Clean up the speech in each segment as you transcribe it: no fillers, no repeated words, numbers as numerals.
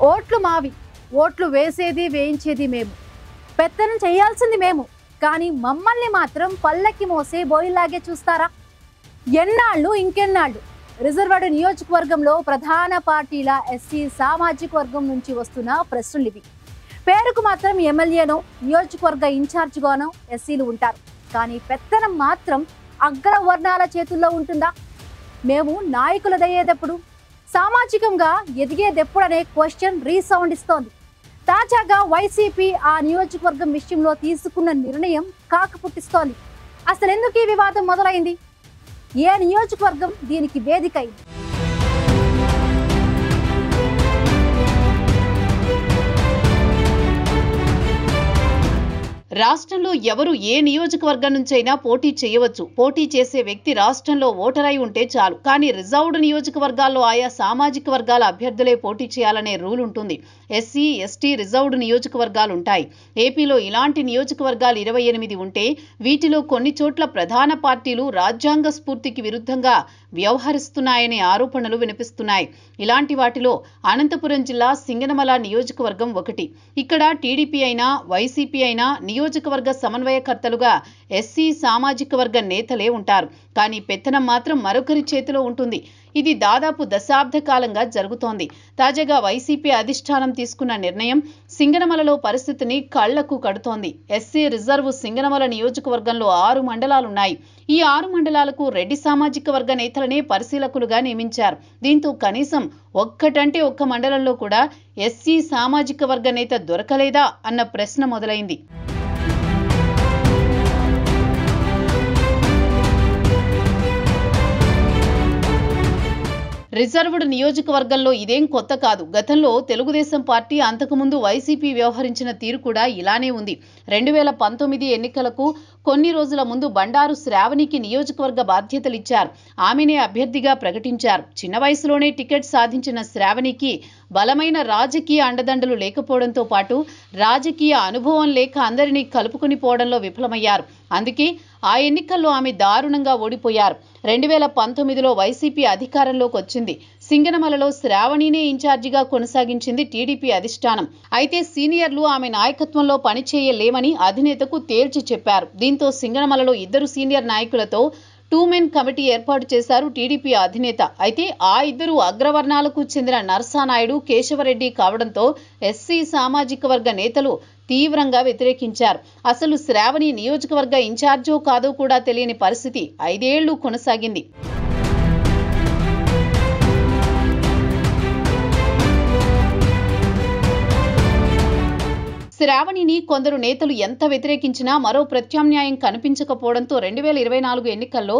ఓట్లు మావి, ఓట్లు వేసేది వేయించేది మేము, పెత్తనం చేయాల్సింది మేము, కానీ మమ్మల్ని మాత్రం పల్లకి మోసే బోయిలాగే చూస్తారా? ఎన్నాళ్ళు ఇంకెన్నాళ్ళు? రిజర్వ్డ్ నియోజకవర్గంలో ప్రధాన పార్టీల ఎస్సీ సామాజిక వర్గం నుంచి వస్తున్న ప్రశ్నలు ఇవి. పేరుకు మాత్రం ఎమ్మెల్యేనో నియోజకవర్గ ఇన్ఛార్జిగానో ఎస్సీలు ఉంటారు, కానీ పెత్తనం మాత్రం అగ్రవర్ణాల చేతుల్లో ఉంటుందా? మేము నాయకులదయ్యేదెప్పుడు, సామాజికంగా ఎదిగేదెప్పుడనే క్వశ్చన్ రీసౌండ్ ఇస్తోంది. తాజాగా వైసీపీ ఆ నియోజకవర్గం విషయంలో తీసుకున్న నిర్ణయం కాకపుట్టిస్తోంది. అసలు ఎందుకు ఈ వివాదం మొదలైంది? ఏ నియోజకవర్గం దీనికి వేదిక అయింది? రాష్ట్రంలో ఎవరు ఏ నియోజకవర్గం నుంచైనా పోటీ చేయవచ్చు. పోటీ చేసే వ్యక్తి రాష్ట్రంలో ఓటరై ఉంటే చాలు. కానీ రిజర్వ్డ్ నియోజకవర్గాల్లో ఆయా సామాజిక వర్గాల అభ్యర్థులే పోటీ చేయాలనే రూల్ ఉంటుంది. ఎస్సీ, ఎస్టీ రిజర్వ్డ్ నియోజకవర్గాలు ఉంటాయి. ఏపీలో ఇలాంటి నియోజకవర్గాలు 28 ఉంటే వీటిలో కొన్ని చోట్ల ప్రధాన పార్టీలు రాజ్యాంగ స్ఫూర్తికి విరుద్ధంగా వ్యవహరిస్తున్నాయనే ఆరోపణలు వినిపిస్తున్నాయి. ఇలాంటి వాటిలో అనంతపురం జిల్లా సింగనమల నియోజకవర్గం ఒకటి. ఇక్కడ టీడీపీ అయినా వైసీపీ అయినా నియోజకవర్గ సమన్వయకర్తలుగా ఎస్సీ సామాజిక వర్గ నేతలే ఉంటారు. కానీ పెత్తనం మాత్రం మరొకరి చేతిలో ఉంటుంది. ఇది దాదాపు దశాబ్ద కాలంగా జరుగుతోంది. తాజాగా వైసీపీ అధిష్టానం తీసుకున్న నిర్ణయం సింగనమలలో పరిస్థితిని కళ్లకు కడుతోంది. ఎస్సీ రిజర్వ్ సింగనమల నియోజకవర్గంలో 6 మండలాలున్నాయి. ఈ 6 మండలాలకు రెడ్డి సామాజిక వర్గ నేతలనే పరిశీలకులుగా నియమించారు. దీంతో కనీసం ఒక్కటంటే ఒక్క మండలంలో కూడా ఎస్సీ సామాజిక వర్గ నేత దొరకలేదా అన్న ప్రశ్న మొదలైంది. రిజర్వ్డ్ నియోజకవర్గంలో ఇదేం కొత్త కాదు. గతంలో తెలుగుదేశం పార్టీ, అంతకుముందు వైసీపీ వ్యవహరించిన తీరు కూడా ఇలానే ఉంది. 2019 ఎన్నికలకు కొన్ని రోజుల ముందు బండారు శ్రావణికి నియోజకవర్గ బాధ్యతలు ఇచ్చారు. ఆమెనే అభ్యర్థిగా ప్రకటించారు. చిన్న వయసులోనే టికెట్ సాధించిన శ్రావణికి బలమైన రాజకీయ అండదండలు లేకపోవడంతో పాటు రాజకీయ అనుభవం లేక అందరినీ కలుపుకుని పోవడంలో విఫలమయ్యారు. అందుకే ఆ ఎన్నికల్లో ఆమె దారుణంగా ఓడిపోయారు. 2019లో వైసీపీ అధికారంలోకి వచ్చింది. సింగనమలలో శ్రావణినే ఇన్ఛార్జిగా కొనసాగించింది టీడీపీ అధిష్టానం. అయితే సీనియర్లు ఆమె నాయకత్వంలో పనిచేయలేమని అధినేతకు తేల్చి చెప్పారు. దీంతో సింగనమలలో 2 సీనియర్ నాయకులతో 2 మెన్ కమిటీ ఏర్పాటు చేశారు టీడీపీ అధినేత. అయితే ఆ 2 అగ్రవర్ణాలకు చెందిన నర్సానాయుడు, కేశవరెడ్డి కావడంతో ఎస్సీ సామాజిక వర్గ నేతలు తీవ్రంగా వ్యతిరేకించారు. అసలు శ్రావణి నియోజకవర్గ ఇన్ఛార్జో కాదో కూడా తెలియని పరిస్థితి 5 ఏళ్లు కొనసాగింది. శ్రావణిని కొందరు నేతలు ఎంత వ్యతిరేకించినా మరో ప్రత్యామ్నాయం కనిపించకపోవడంతో 2024 ఎన్నికల్లో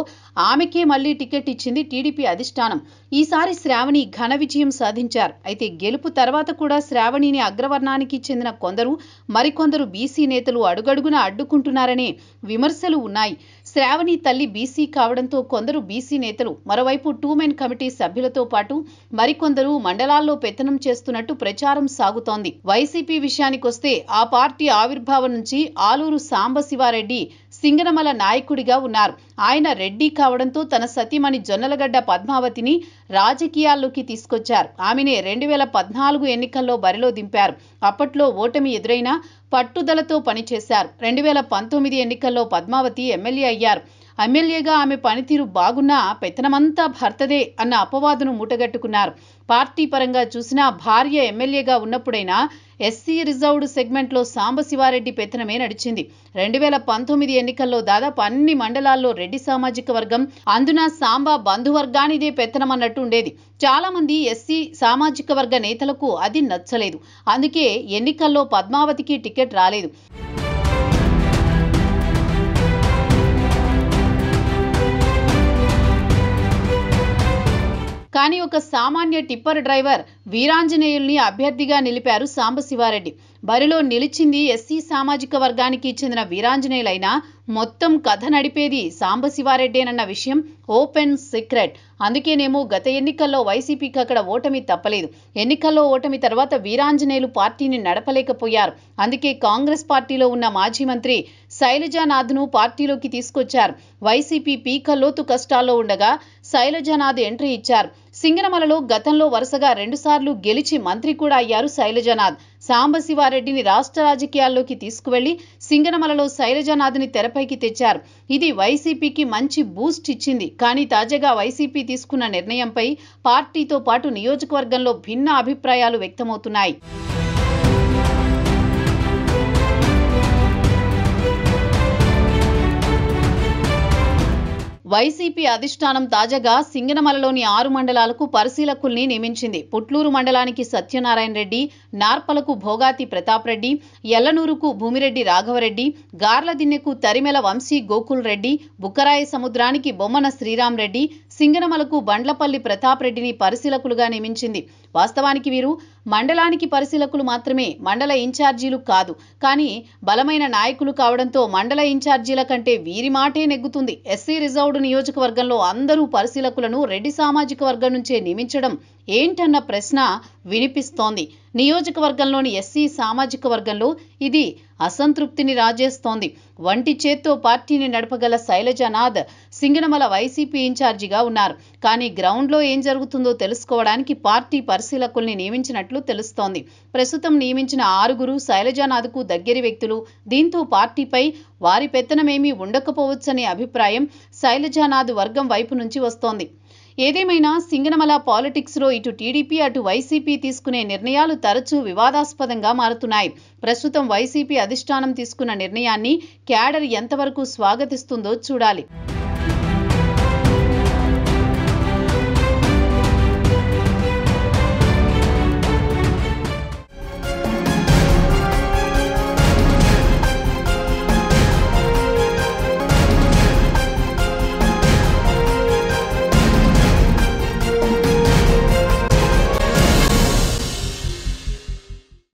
ఆమెకే మళ్లీ టికెట్ ఇచ్చింది టీడీపీ అధిష్టానం. ఈసారి శ్రావణి ఘన విజయం సాధించారు. అయితే గెలుపు తర్వాత కూడా శ్రావణిని అగ్రవర్ణానికి చెందిన కొందరు, మరికొందరు బీసీ నేతలు అడుగడుగునా అడ్డుకుంటున్నారనే విమర్శలు ఉన్నాయి. శ్రావణి తల్లి బీసీ కావడంతో కొందరు బీసీ నేతలు, మరోవైపు 2 మెన్ కమిటీ సభ్యులతో పాటు మరికొందరు మండలాల్లో పెత్తనం చేస్తున్నట్టు ప్రచారం సాగుతోంది. వైసీపీ విషయానికొస్తే ఆ పార్టీ ఆవిర్భావం నుంచి ఆలూరు సాంబశివారెడ్డి సింగనమల నాయకుడిగా ఉన్నారు. ఆయన రెడ్డి కావడంతో తన సతీమణి జొన్నలగడ్డ పద్మావతిని రాజకీయాల్లోకి తీసుకొచ్చారు. ఆమెనే 2014 ఎన్నికల్లో బరిలో దింపారు. అప్పట్లో ఓటమి ఎదురైనా పట్టుదలతో పనిచేశారు. 2019 ఎన్నికల్లో పద్మావతి ఎమ్మెల్యే అయ్యారు. ఎమ్మెల్యేగా ఆమె పనితీరు బాగున్నా పెత్తనమంతా భర్తదే అన్న అపవాదును మూటగట్టుకున్నారు. పార్టీ పరంగా చూసినా భార్య ఎమ్మెల్యేగా ఉన్నప్పుడైనా ఎస్సీ రిజర్వ్డ్ సెగ్మెంట్లో సాంబశివారెడ్డి పెత్తనమే నడిచింది. 2019 ఎన్నికల్లో దాదాపు అన్ని మండలాల్లో రెడ్డి సామాజిక వర్గం, అందున సాంబ బంధువర్గానిదే పెత్తనమన్నట్టు ఉండేది. చాలా మంది ఎస్సీ సామాజిక వర్గ నేతలకు అది నచ్చలేదు. అందుకే ఎన్నికల్లో పద్మావతికి టికెట్ రాలేదు. కానీ ఒక సామాన్య టిప్పర్ డ్రైవర్ వీరాంజనేయుల్ని అభ్యర్థిగా నిలిపారు సాంబశివారెడ్డి. బరిలో నిలిచింది ఎస్సీ సామాజిక వర్గానికి చెందిన వీరాంజనేయులైనా మొత్తం కథ నడిపేది సాంబశివారెడ్డేనన్న విషయం ఓపెన్ సీక్రెట్. అందుకేనేమో గత ఎన్నికల్లో వైసీపీకి అక్కడ ఓటమి తప్పలేదు. ఎన్నికల్లో ఓటమి తర్వాత వీరాంజనేయులు పార్టీని నడపలేకపోయారు. అందుకే కాంగ్రెస్ పార్టీలో ఉన్న మాజీ మంత్రి శైలజానాథ్ను పార్టీలోకి తీసుకొచ్చారు. వైసీపీ పీకల్లోతు కష్టాల్లో ఉండగా శైలజానాథ్ ఎంట్రీ ఇచ్చారు. సింగనమలలో గతంలో వరుసగా 2 సార్లు గెలిచి మంత్రి కూడా అయ్యారు శైలజానాథ్. సాంబశివారెడ్డిని రాష్ట్ర రాజకీయాల్లోకి తీసుకువెళ్లి సింగనమలలో శైలజానాథ్ని తెరపైకి తెచ్చారు. ఇది వైసీపీకి మంచి బూస్ట్ ఇచ్చింది. కానీ తాజాగా వైసీపీ తీసుకున్న నిర్ణయంపై పార్టీతో పాటు నియోజకవర్గంలో భిన్న అభిప్రాయాలు వ్యక్తమవుతున్నాయి. వైసీపీ అధిష్టానం తాజాగా సింగనమలలోని 6 మండలాలకు పరిశీలకుల్ని నియమించింది. పుట్లూరు మండలానికి సత్యనారాయణ రెడ్డి, నార్పలకు భోగాతి ప్రతాప్ రెడ్డి, ఎల్లనూరుకు భూమిరెడ్డి రాఘవరెడ్డి, గార్లదిన్నెకు తరిమెల వంశీ గోకుల్ రెడ్డి, బుక్కరాయ సముద్రానికి బొమ్మన శ్రీరామ్ రెడ్డి, సింగనమలకు బండ్లపల్లి ప్రతాప్ రెడ్డిని పరిశీలకులుగా నియమించింది. వాస్తవానికి వీరు మండలానికి పరిశీలకులు మాత్రమే, మండల ఇన్ఛార్జీలు కాదు. కానీ బలమైన నాయకులు కావడంతో మండల ఇన్ఛార్జీల కంటే వీరి మాటే నెగ్గుతుంది. ఎస్సీ రిజర్వ్డ్ నియోజకవర్గంలో అందరూ పరిశీలకులను రెడ్డి సామాజిక వర్గం నుంచే నియమించడం ఏంటన్న ప్రశ్న వినిపిస్తోంది. నియోజకవర్గంలోని ఎస్సీ సామాజిక వర్గంలో ఇది అసంతృప్తిని రాజేస్తోంది. వంటి చేత్తో పార్టీని నడపగల శైలజానాథ్ సింగనమల వైసీపీ ఇన్ఛార్జిగా ఉన్నారు. కానీ గ్రౌండ్లో ఏం జరుగుతుందో తెలుసుకోవడానికి పార్టీ పరిశీలకుల్ని నియమించినట్లు తెలుస్తోంది. ప్రస్తుతం నియమించిన 6 శైలజానాథ్కు దగ్గరి వ్యక్తులు. దీంతో పార్టీపై వారి పెత్తనమేమీ ఉండకపోవచ్చనే అభిప్రాయం శైలజానాథ్ వర్గం వైపు నుంచి వస్తోంది. ఏదేమైనా సింగనమల పాలిటిక్స్లో ఇటు టీడీపీ అటు వైసీపీ తీసుకునే నిర్ణయాలు తరచూ వివాదాస్పదంగా మారుతున్నాయి. ప్రస్తుతం వైసీపీ అధిష్టానం తీసుకున్న నిర్ణయాన్ని క్యాడర్ ఎంతవరకు స్వాగతిస్తుందో చూడాలి.